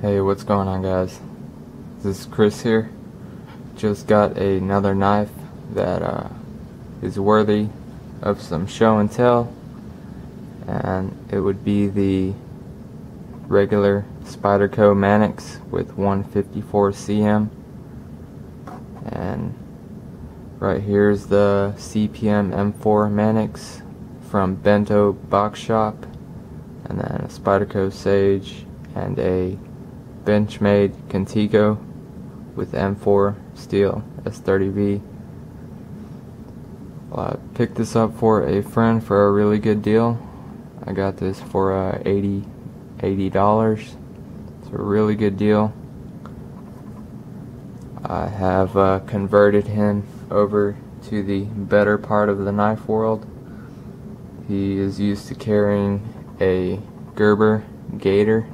Hey, what's going on, guys? This is Chris here. Just got another knife that is worthy of some show and tell, and it would be the regular Spyderco Manix with 154 cm, and right here is the CPM M4 Manix from Bento Box Shop, and then a Spyderco Sage and a Benchmade Contigo with M4 steel S30V. I picked this up for a friend for a really good deal. I got this for $80. It's a really good deal. I have converted him over to the better part of the knife world. He is used to carrying a Gerber Gator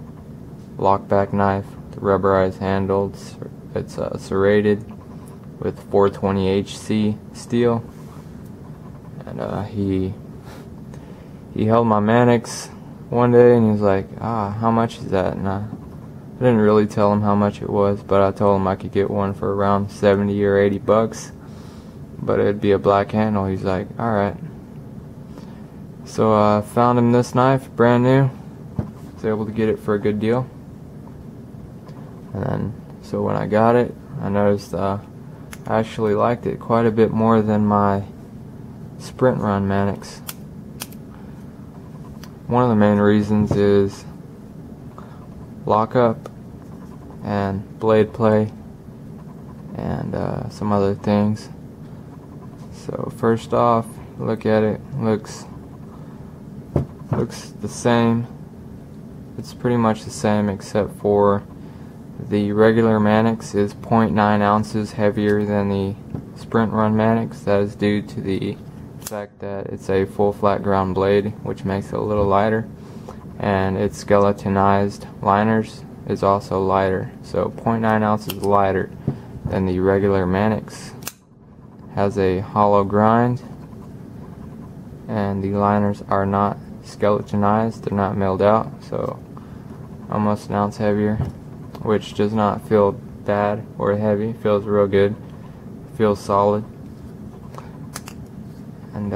lockback knife with rubberized handles. It's serrated with 420HC steel, and he held my Manix one day and he was like, how much is that? And I didn't really tell him how much it was, but I told him I could get one for around 70 or 80 bucks, but it'd be a black handle. He's like, alright. So I found him this knife, brand new. Was able to get it for a good deal. And then, so when I got it, I noticed I actually liked it quite a bit more than my Sprint Run Manix. One of the main reasons is lockup and blade play and some other things. So first off, look at it. Looks the same. It's pretty much the same, except for the regular Manix is 0.9 ounces heavier than the Sprint Run Manix. That is due to the fact that it's a full flat ground blade, which makes it a little lighter, and its skeletonized liners is also lighter, so 0.9 ounces lighter than the regular Manix. Has a hollow grind, and the liners are not skeletonized, they're not milled out, so almost an ounce heavier, which does not feel bad or heavy. It feels real good, feels solid. And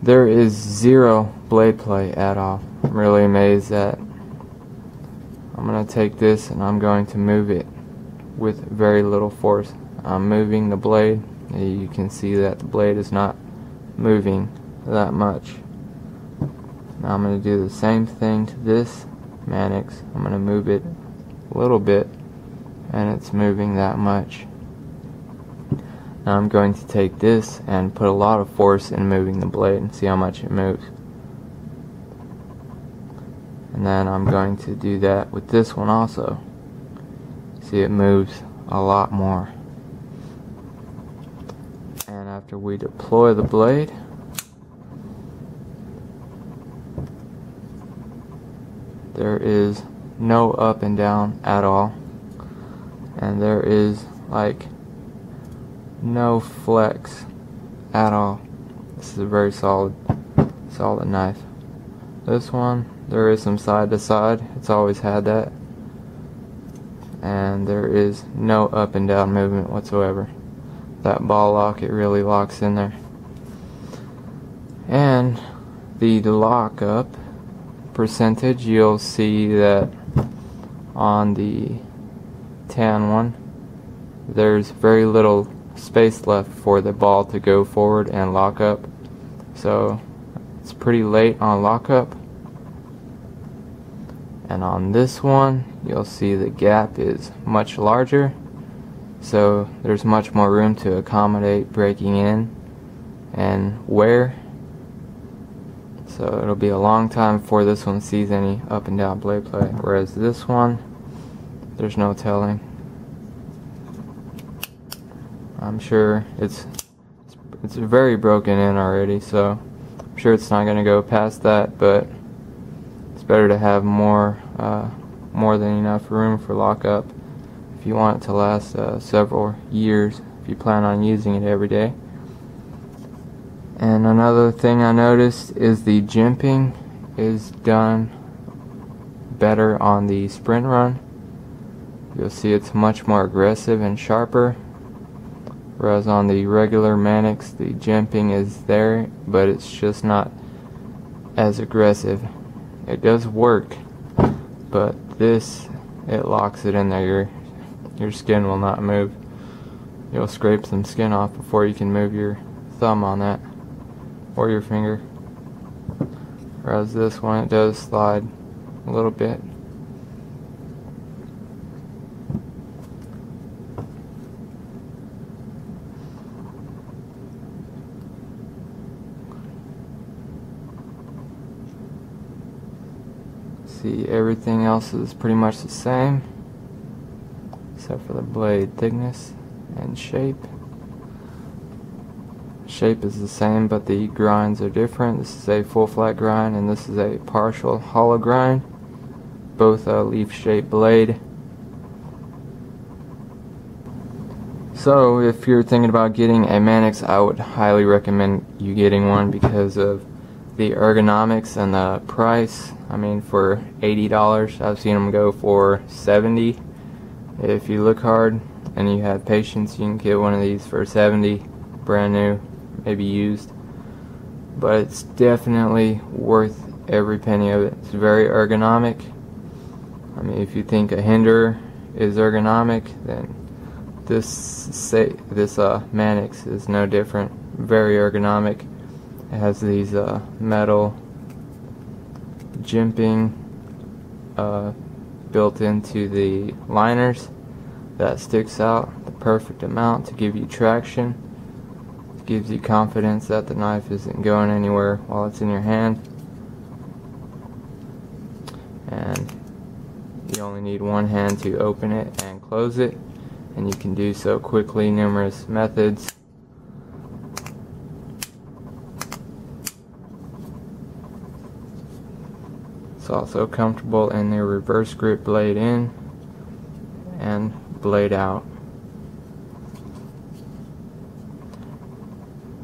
there is zero blade play at all. I'm really amazed that I'm going to take this and I'm going to move it with very little force. I'm moving the blade. You can see that the blade is not moving that much. Now I'm going to do the same thing to this Manix. I'm going to move it a little bit and it's moving that much. Now I'm going to take this and put a lot of force in moving the blade and see how much it moves. And then I'm going to do that with this one also. See, it moves a lot more. And after we deploy the blade, there is no up and down at all, and there is like no flex at all. This is a very solid knife. This one, there is some side to side, it's always had that, and there is no up and down movement whatsoever. That ball lock, it really locks in there. And the lockup percentage, you'll see that on the tan one there's very little space left for the ball to go forward and lock up, so it's pretty late on lockup. And on this one you'll see the gap is much larger, so there's much more room to accommodate breaking in and wear. So it'll be a long time before this one sees any up and down blade play, whereas this one, there's no telling. I'm sure it's very broken in already, so I'm sure it's not going to go past that, but it's better to have more than enough room for lockup if you want it to last several years, if you plan on using it every day. And another thing I noticed is the jimping is done better on the sprint run. You'll see it's much more aggressive and sharper, whereas on the regular Manix the jimping is there, but it's just not as aggressive. It does work, but this, it locks it in there. Your skin will not move. You'll scrape some skin off before you can move your thumb on that, or your finger. Whereas this one, it does slide a little bit. See, everything else is pretty much the same except for the blade thickness and shape. Shape is the same, but the grinds are different. This is a full flat grind and this is a partial hollow grind. Both a leaf shaped blade. So if you're thinking about getting a Manix, I would highly recommend you getting one because of the ergonomics and the price. I mean, for $80, I've seen them go for $70. If you look hard and you have patience, you can get one of these for $70, brand new, maybe used. But it's definitely worth every penny of it. It's very ergonomic. I mean, if you think a Hinder is ergonomic, then this Manix is no different. Very ergonomic. It has these metal jimping built into the liners that sticks out the perfect amount to give you traction. It gives you confidence that the knife isn't going anywhere while it's in your hand. And you only need one hand to open it and close it, and you can do so quickly. Numerous methods. It's also comfortable in the reverse grip, blade in and blade out.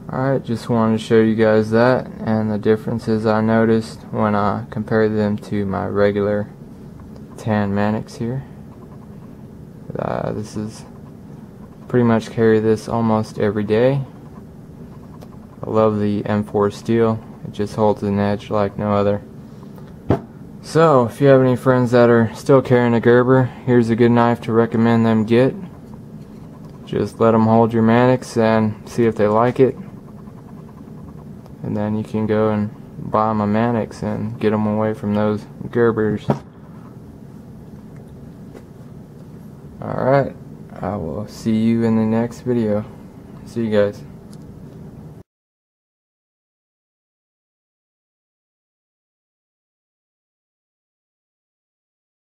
Alright, just wanted to show you guys that and the differences I noticed when I compared them to my regular tan Manix here. This is pretty much carry this almost every day. I love the M4 steel. It just holds an edge like no other. So, if you have any friends that are still carrying a Gerber, here's a good knife to recommend them get. Just let them hold your Manix and see if they like it. And then you can go and buy them a Manix and get them away from those Gerbers. Alright, I will see you in the next video. See you guys.